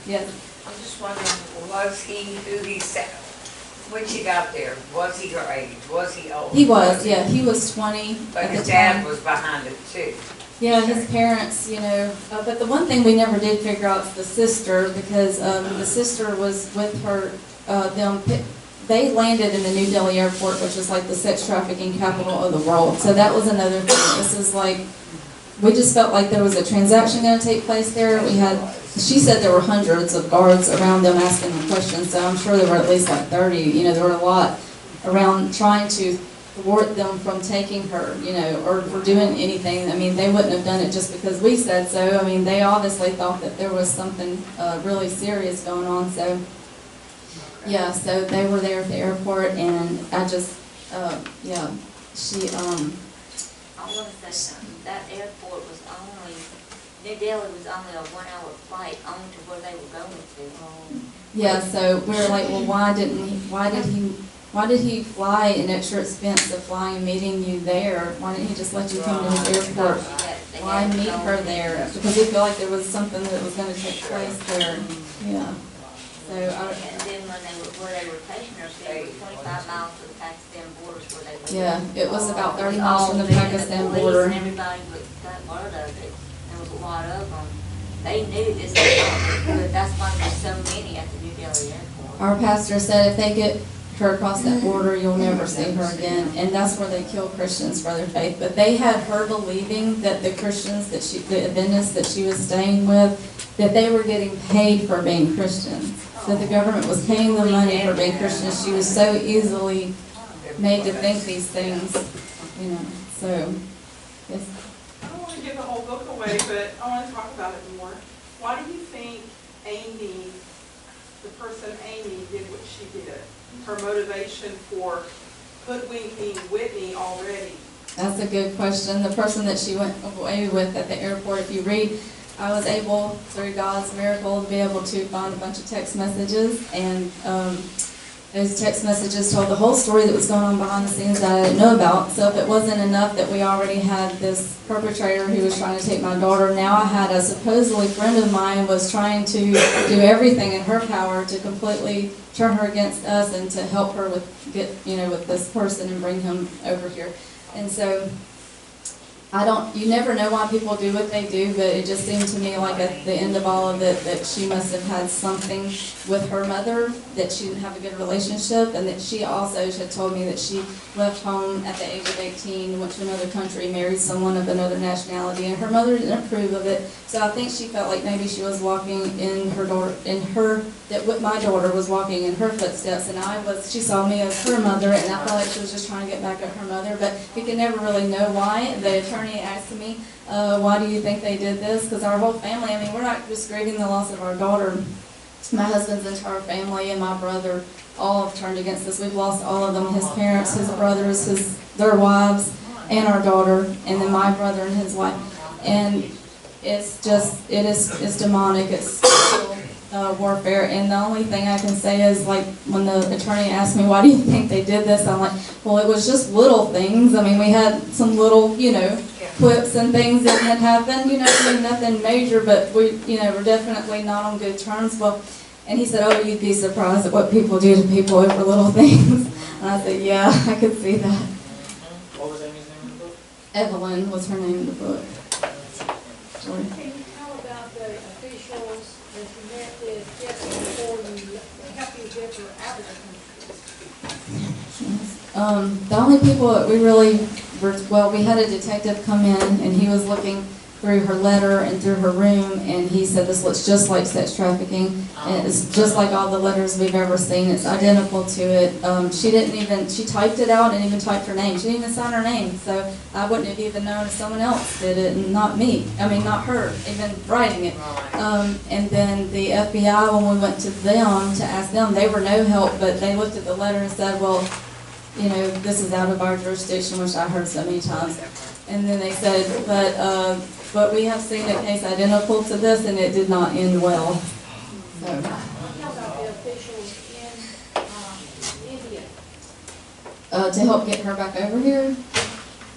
Yes. I'm just wondering, was he who he said, when she got there, was he her age? Was he old? He was, yeah. He was 20 But at his the dad time. was behind it too. Yeah, his parents, but the one thing we never did figure out is the sister, because the sister was with her, they landed in the New Delhi airport, which is like the sex trafficking capital of the world. So that was another thing. This is like, we just felt like there was a transaction going to take place there. She said there were hundreds of guards around them asking them questions, so I'm sure there were at least like 30. There were a lot around trying to thwart them from taking her, or for doing anything. They wouldn't have done it just because we said so. They obviously thought that there was something really serious going on. So, yeah, so they were there at the airport, and I just, she, I want to say something. That airport was only, New Delhi was only a 1 hour flight on to where they were going to. yeah, so we were like, well, why did he fly an extra expense of flying and meeting you there? Why didn't he just let you come to his airport? Why meet her there? Because he felt like there was something that was going to take place there. Yeah. So And then where they were taking her, it was 25 miles to the Pakistan border where they were. yeah, it was about 30 miles from the Pakistan border. And everybody got word of it. There was a lot of them. They knew this was not good. That's why there's so many at the New Delhi airport. Our pastor said if they get her across that border, you'll never see her again. And that's where they kill Christians for their faith. But they had her believing that the Christians, the Adventists that she was staying with, that they were getting paid for being Christians. That the government was paying them money for being Christians. She was so easily made to think these things, so, yes. I don't want to give the whole book away, but I want to talk about it more. Why do you think Amy, the person Amy, did what she did? Her motivation for hoodwinking Whitney already? That's a good question. The person that she went away with at the airport, if you read, I was able, through God's miracle, to be able to find a bunch of text messages, and those text messages told the whole story that was going on behind the scenes that I didn't know about. So if it wasn't enough that we already had this perpetrator who was trying to take my daughter, now I had a supposedly friend of mine was trying to do everything in her power to completely turn her against us and to help her with with this person and bring him over here. And so you never know why people do what they do, but it just seemed to me like at the end of all of it, that she must have had something with her mother, that she didn't have a good relationship, and that she also had told me that she left home at the age of 18, went to another country, married someone of another nationality, and her mother didn't approve of it. So I think she felt like maybe she was walking in her daughter, that what my daughter was walking in her footsteps, and she saw me as her mother, and I felt like she was just trying to get back at her mother, but we could never really know why. The attorney asked me, why do you think they did this? Because our whole family, I mean, we're not just grieving the loss of our daughter. My husband's entire family and my brother all have turned against us. We've lost all of them, his parents, his brothers, their wives, and our daughter, and then my brother and his wife. And it's demonic, it's warfare, and the only thing I can say is, like, when the attorney asked me, why do you think they did this, I'm like, well, it was just little things. I mean, we had some little, quips and things that had happened, nothing major, but we're definitely not on good terms. Well, and he said, oh, you'd be surprised at what people do to people over little things. And I said, yeah, I could see that. What was Amy's name in the book? Evelyn was her name in the book. Sorry. Can you tell about the officials that you met with just before you help you get your advocacy? The only people that we really we had a detective come in, and he was looking through her letter and through her room, and he said, this looks just like sex trafficking. And it's just like all the letters we've ever seen. It's identical to it. She typed it out and even typed her name. She didn't even sign her name, so I wouldn't have even known if someone else did it, and not me. I mean, not her, even writing it. And then the FBI, when we went to them to ask them, they were no help, but they looked at the letter and said, well, this is out of our jurisdiction, which I heard so many times. And then they said, but we have seen a case identical to this, and it did not end well. So. How about the officials in India? To help get her back over here?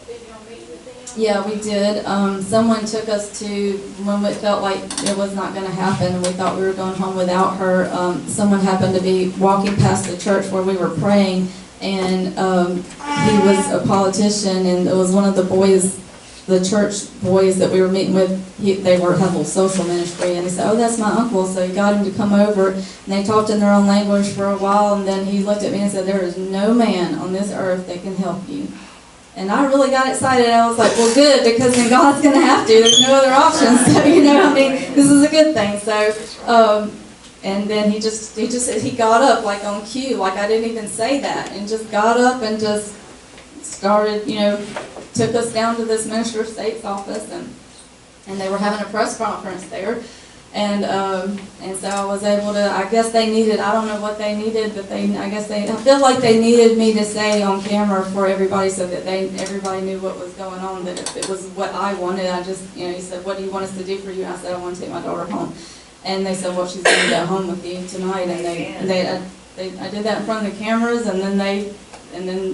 Did y'all meet with them? Yeah, we did. Someone took us to, when it felt like it was not going to happen, and we thought we were going home without her, someone happened to be walking past the church where we were praying, and he was a politician, and it was one of the boys, the church boys that we were meeting with. They had a whole social ministry, and he said, oh, that's my uncle. So he got him to come over, and they talked in their own language for a while, and then he looked at me and said, there is no man on this earth that can help you. And I really got excited. I was like, well, good, because then God's going to have to. There's no other option. So, this is a good thing. So, and then he got up like on cue, like I didn't even say that, and just got up and just started, took us down to this Minister of State's office, and they were having a press conference there, and so I was able to, I guess they needed, I don't know what they needed, but I feel like they needed me to say on camera for everybody, so that everybody knew what was going on, that if it was what I wanted, he said, what do you want us to do for you? And I said, I want to take my daughter home. And they said, well, she's going to go home with you tonight, and I did that in front of the cameras, and then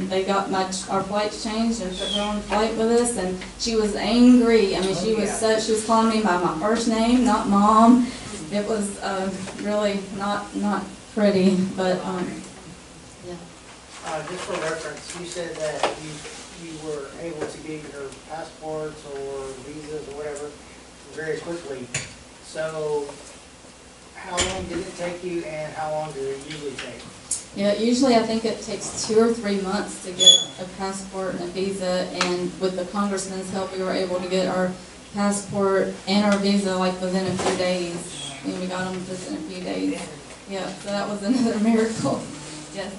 they got our flights changed and put her on the flight with us, and she was angry. I mean, she was calling me by my first name, not Mom. It was really not pretty, but yeah. Just for reference, you said that you were able to get your passports or visas or whatever very quickly. So how long did it take you, and how long did it usually take? Yeah, usually I think it takes 2 or 3 months to get a passport and a visa, and with the congressman's help, we were able to get our passport and our visa like within a few days. And we got them just in a few days. Yeah, so that was another miracle. Yes.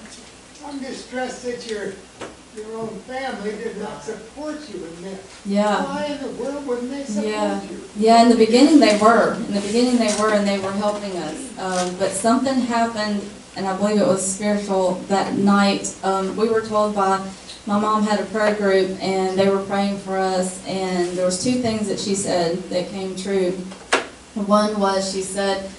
I'm distressed that your own family did not support you in this. Yeah. Why in the world wouldn't they support you? Yeah, in the beginning they were. And they were helping us. But something happened, and I believe it was spiritual, that night. We were told by, my mom had a prayer group, and they were praying for us, and there was 2 things that she said that came true. One was, she said,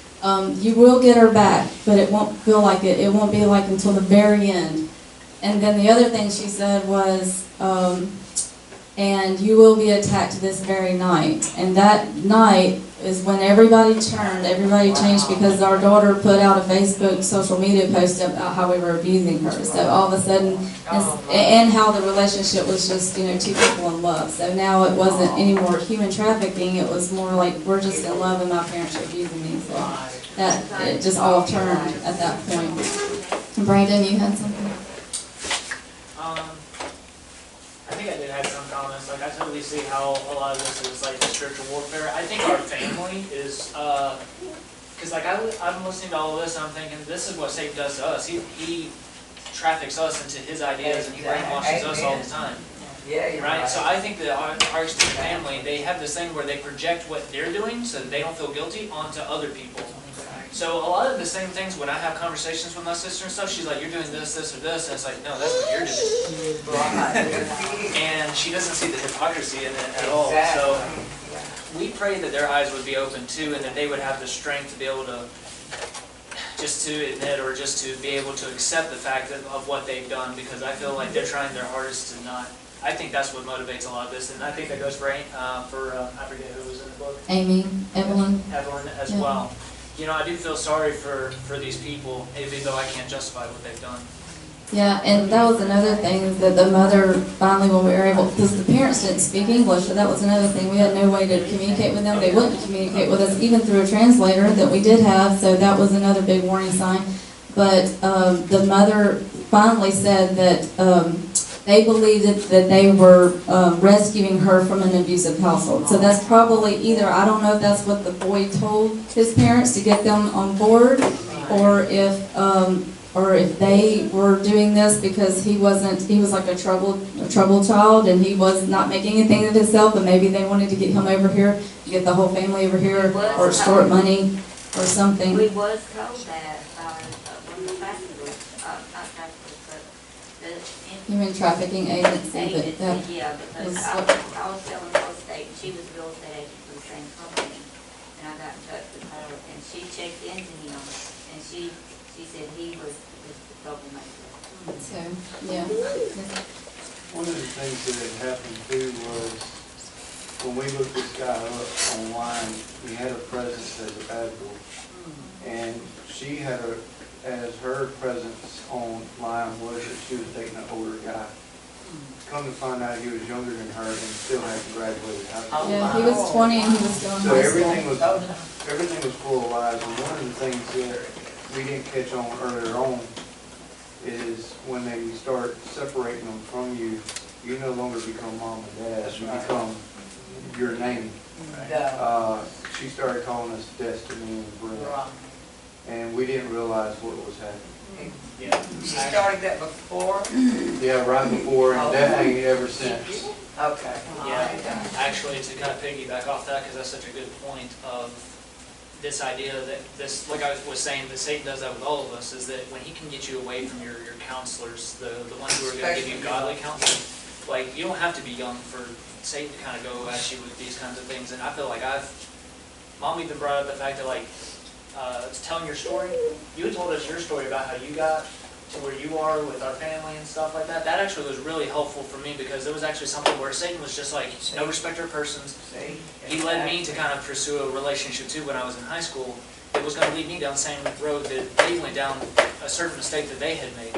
you will get her back, but it won't feel like it. It won't be like until the very end. And then the other thing she said was, and you will be attacked this very night. And that night is when everybody turned, everybody changed, because our daughter put out a Facebook social media post about how we were abusing her. So all of a sudden, and how the relationship was just, you know, two people in love. So now it wasn't any more human trafficking, it was more like, we're just in love and my parents are abusing me. So that, it just all turned at that point. Brandon, you had something? I think I did have some comments. Like, I totally see how a lot of this is like spiritual warfare. I think our family is, because like I'm listening to all of this and I'm thinking, this is what Satan does to us. He traffics us into his ideas and he brainwashes us all the time. Yeah, you're Right? right. So I think that our extended family, they have this thing where they project what they're doing so that they don't feel guilty onto other people. So a lot of the same things when I have conversations with my sister and stuff, she's like, you're doing this, this, or this, and it's like, no, that's what you're doing. And she doesn't see the hypocrisy in it at all. So we pray that their eyes would be open too, and that they would have the strength to be able to just to admit or just to be able to accept the fact of what they've done, because I feel like they're trying their hardest to not. I think that's what motivates a lot of this, and I think that goes for I forget who was in the book. Evelyn As well. You know, I do feel sorry for these people, even though I can't justify what they've done. Yeah, and that was another thing, that the mother finally, when we were able, because the parents didn't speak English, so that was another thing. We had no way to communicate with them. They wouldn't communicate with us, even through a translator that we did have, so that was another big warning sign. But the mother finally said that they believed that they were rescuing her from an abusive household. So that's probably either, I don't know if that's what the boy told his parents to get them on board, or if they were doing this because he was like a troubled child and he was not making anything of himself, but maybe they wanted to get him over here, get the whole family over here, or extort money or something. We was told that by one of the passengers, not passengers, but the Human trafficking agency. agency, But yeah, because was I what- was selling real estate, and she was a real estate agent for the same company, and I got in touch with her, and she checked into him, and she said he was just a troublemaker. So, yeah. One of the things that had happened too was, when we looked this guy up online, he had a presence as a bad boy. And she had as her presence online was that she was dating an older guy. Come to find out he was younger than her and still hadn't graduated high school. Yeah, he was 20 and he was still in So high everything school. was full of lies. And one of the things that we didn't catch on earlier on is when they start separating them from you, you no longer become mom and dad, you become your name. She started calling us Destiny and Bread, and we didn't realize what was happening. Yeah. She started that before? Yeah, right before, and definitely ever since. Okay. Yeah, actually, to kind of piggyback off that, because that's such a good point of this idea that this, like I was saying, that Satan does that with all of us, is that when he can get you away from your counselors, the ones who are going to give you godly counsel, like, you don't have to be young for Satan to kind of go at you with these kinds of things. And I feel like Mom even brought up the fact that, like, telling your story. You had told us your story about how you got to where you are with our family and stuff like that. That actually was really helpful for me, because there was actually something where Satan was just like, no respecter of persons. He led me to kind of pursue a relationship too when I was in high school. It was going to lead me down the same road that they went down, a certain mistake that they had made.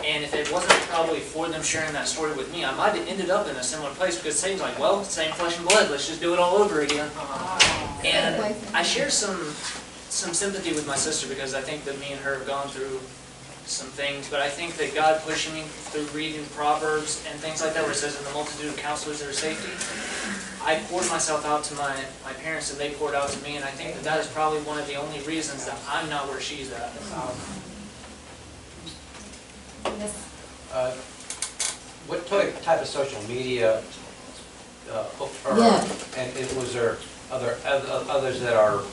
And if it wasn't probably for them sharing that story with me, I might have ended up in a similar place, because Satan's like, well, same flesh and blood, let's just do it all over again. And I share some sympathy with my sister, because I think that me and her have gone through some things, but I think that God pushing me through reading Proverbs and things like that, where it says in the multitude of counselors there is safety, I poured myself out to my parents and they poured out to me, and I think that is probably one of the only reasons that I'm not where she's at. What type of social media hooked her? Yeah. And was there others that are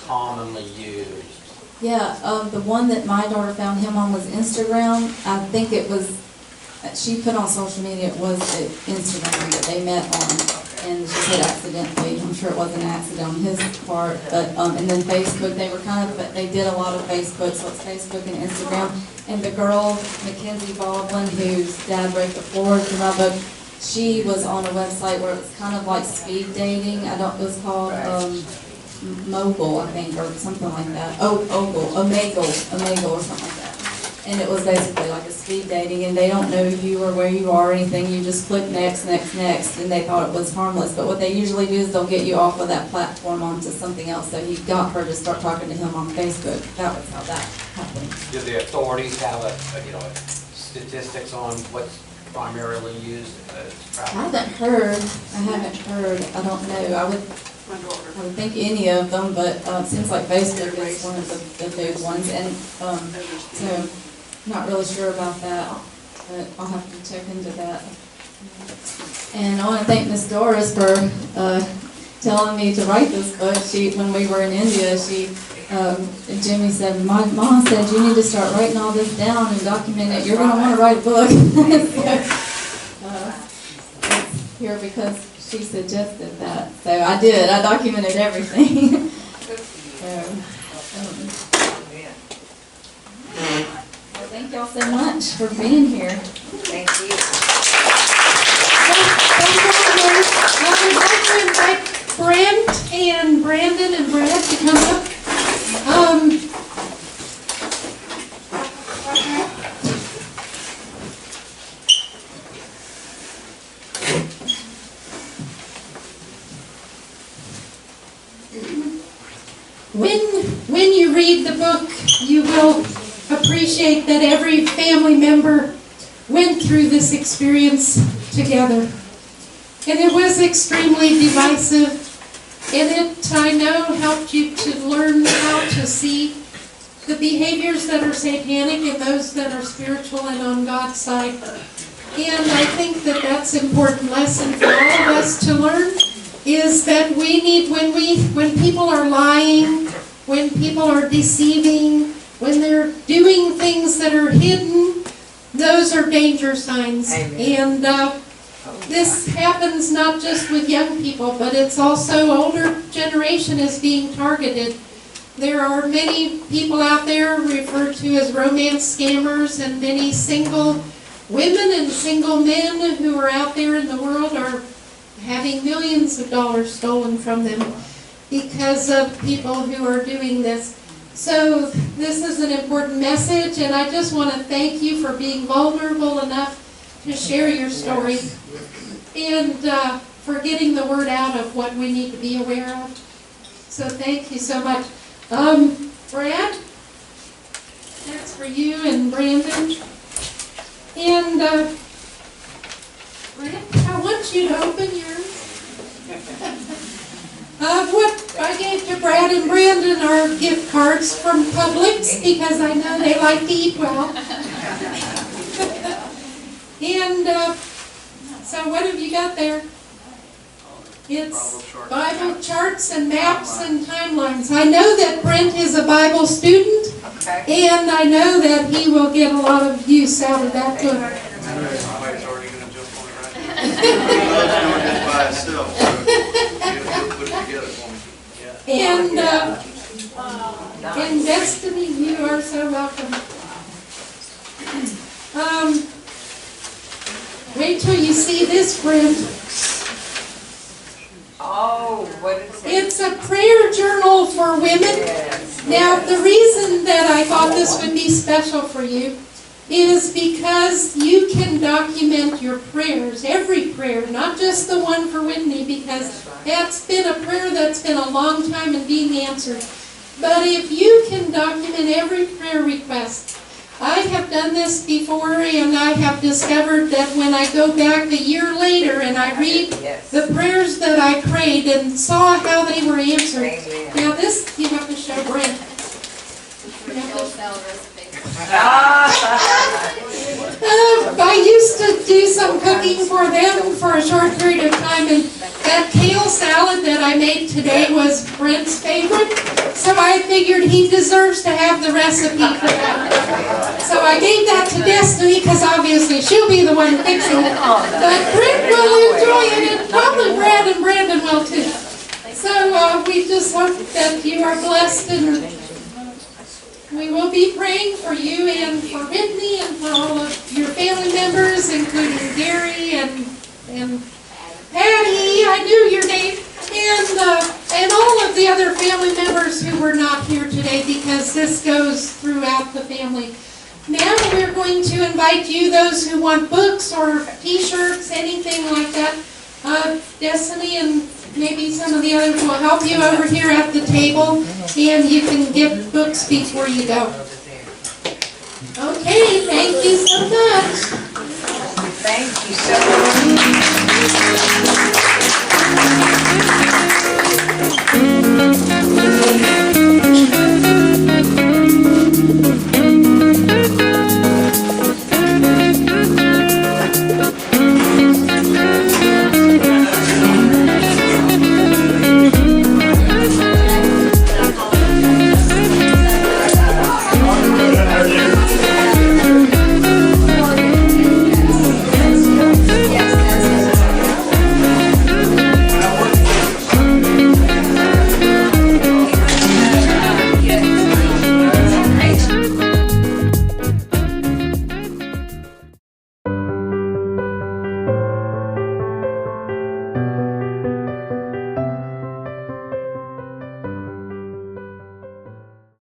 commonly used? Yeah, the one that my daughter found him on was Instagram. I think it was, she put on social media, it was Instagram that they met on. And she said accidentally, I'm sure it wasn't an accident on his part, but, and then Facebook, they did a lot of Facebook, so it's Facebook and Instagram. And the girl, Mackenzie Baldwin, whose dad wrote the foreword to my book, she was on a website where it was kind of like speed dating. It was called, Mogul, I think, or something like that. Omegle or something like that. And it was basically like a speed dating, and they don't know you or where you are or anything. You just click next, next, next, and they thought it was harmless. But what they usually do is they'll get you off of that platform onto something else. So he got her to start talking to him on Facebook. That was how that happened. Do the authorities have statistics on what's primarily used as trafficking? I haven't heard. I don't know. I would think any of them, but it seems like Facebook is one of the big ones, and so not really sure about that, but I'll have to check into that. And I want to thank Miss Doris for telling me to write this book. When we were in India, Jimmy said, my mom said, you need to start writing all this down and document it. You're going to want to write a book. It's here because she suggested that. So I did. I documented everything. Well, thank y'all so much for being here. Thank you. I would like to invite Brent and Brandon and Brad to come up. When you read the book, you will appreciate that every family member went through this experience together. And it was extremely divisive, and it, I know, helped you to learn how to see the behaviors that are satanic and those that are spiritual and on God's side. And I think that that's an important lesson for all of us to learn, is that we need, when people are lying, when people are deceiving, when they're doing things that are hidden, those are danger signs. Amen. And this happens not just with young people, but it's also older generation is being targeted. There are many people out there referred to as romance scammers, and many single women and single men who are out there in the world are having millions of dollars stolen from them because of people who are doing this. So this is an important message, and I just want to thank you for being vulnerable enough to share your story and for getting the word out of what we need to be aware of. So thank you so much. Brad, that's for you, and Brandon. And Brad, I want you to open yours. What I gave to Brad and Brandon are gift cards from Publix, because I know they like to eat well. And so what have you got there? It's Bible charts and maps and timelines. I know that Brent is a Bible student, and I know that he will get a lot of use out of that book. Somebody's already going to jump on it right now. By itself, so he'll put it together for me. And Destiny, you are so welcome. Wait till you see this, Brent. Oh, what is it? It's a prayer journal for women. Yes. Now, the reason that I thought this would be special for you is because you can document your prayers, every prayer, not just the one for Whitney, because that's been a prayer that's been a long time in being answered. But if you can document every prayer request, I have done this before, and I have discovered that when I go back a year later and I read the prayers that I prayed and saw how they were answered. Amen. Now this, you have to show Brent. I used to do some cooking for them for a short period of time, and that kale salad that I made today was Brent's favorite, so I figured he deserves to have the recipe for that. So I gave that to Destiny, because obviously she'll be the one fixing it. But Brent will enjoy it, and probably Brad and Brandon will too. So we just hope that you are blessed, and we will be praying for you and for Whitney and for all of your family members, including Gary and and Patty, I knew your name, and all of the other family members who were not here today, because this goes throughout the family. Now we're going to invite you, those who want books or t-shirts, anything like that. Destiny and maybe some of the others will help you over here at the table, and you can get books before you go. Okay, thank you so much. Thank you so much.